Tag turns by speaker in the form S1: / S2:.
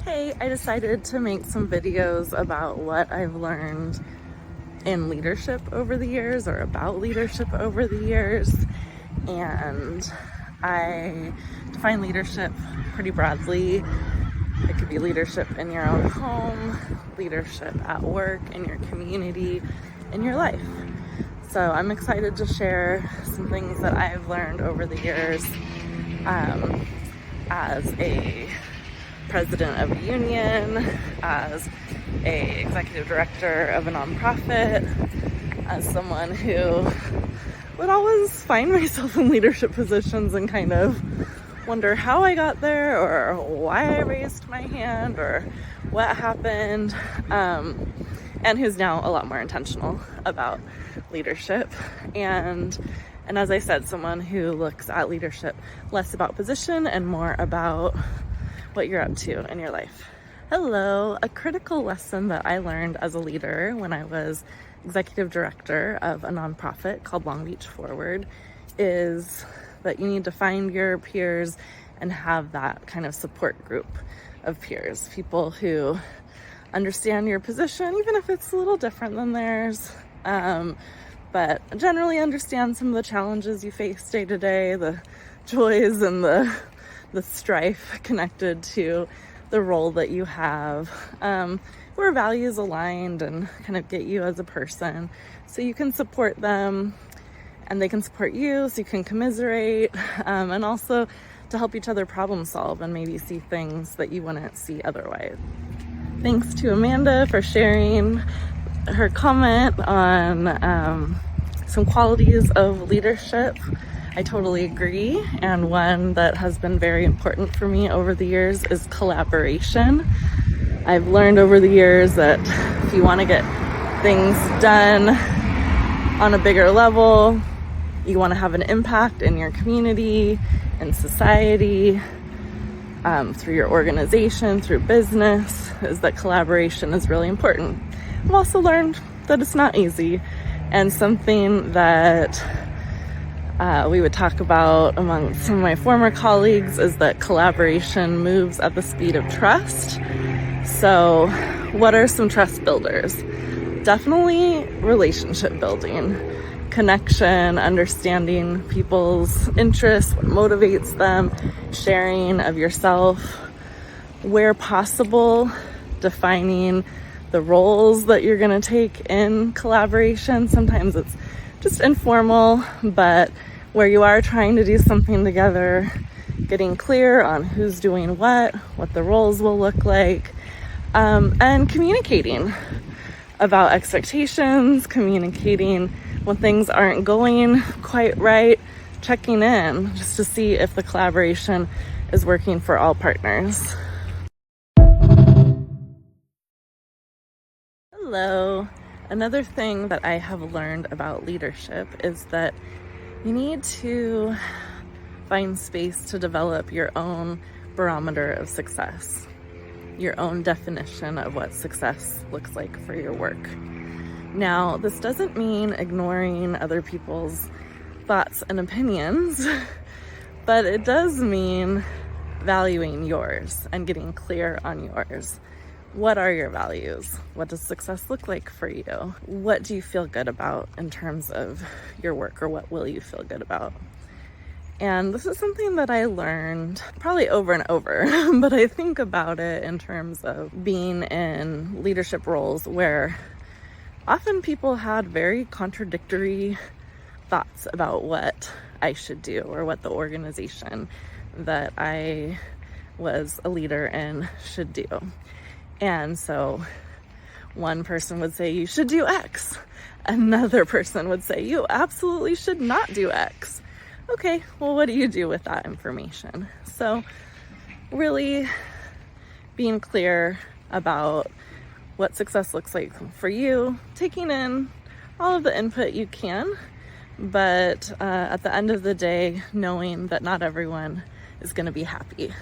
S1: Hey, I decided to make some videos about what I've learned in leadership over the years or about leadership over the years. And I define leadership pretty broadly. It could be leadership in your own home, leadership at work, in your community, in your life. So I'm excited to share some things that I've learned over the years as a president of a union, as a executive director of a nonprofit, as someone who would always find myself in leadership positions and kind of wonder how I got there or why I raised my hand or what happened, and who's now a lot more intentional about leadership. And as I said, someone who looks at leadership less about position and more about what you're up to in your life. Hello, a critical lesson that I learned as a leader when I was executive director of a nonprofit called Long Beach Forward is that you need to find your peers and have that kind of support group of peers, people who understand your position, even if it's a little different than theirs, but generally understand some of the challenges you face day to day, the joys and the strife connected to the role that you have, where values aligned and kind of get you as a person so you can support them and they can support you so you can commiserate, and also to help each other problem solve and maybe see things that you wouldn't see otherwise. Thanks to Amanda for sharing her comment on some qualities of leadership. I totally agree, and one that has been very important for me over the years is collaboration. I've learned over the years that if you want to get things done on a bigger level, you want to have an impact in your community, in society, through your organization, through business, is that collaboration is really important. I've also learned that it's not easy, and something that we would talk about among some of my former colleagues is that collaboration moves at the speed of trust. So what are some trust builders? Definitely relationship building, connection, understanding people's interests, what motivates them, sharing of yourself, where possible, defining the roles that you're going to take in collaboration. Sometimes it's just informal, but where you are trying to do something together, getting clear on who's doing what the roles will look like, and communicating about expectations, communicating when things aren't going quite right, checking in just to see if the collaboration is working for all partners. Hello. Another thing that I have learned about leadership is that you need to find space to develop your own barometer of success, your own definition of what success looks like for your work. Now, this doesn't mean ignoring other people's thoughts and opinions, but it does mean valuing yours and getting clear on yours. What are your values? What does success look like for you? What do you feel good about in terms of your work, or what will you feel good about? And this is something that I learned probably over and over, but I think about it in terms of being in leadership roles where often people had very contradictory thoughts about what I should do or what the organization that I was a leader in should do. And so one person would say, you should do X. Another person would say, you absolutely should not do X. Okay, well, what do you do with that information? So really being clear about what success looks like for you, taking in all of the input you can, but at the end of the day, knowing that not everyone is going to be happy.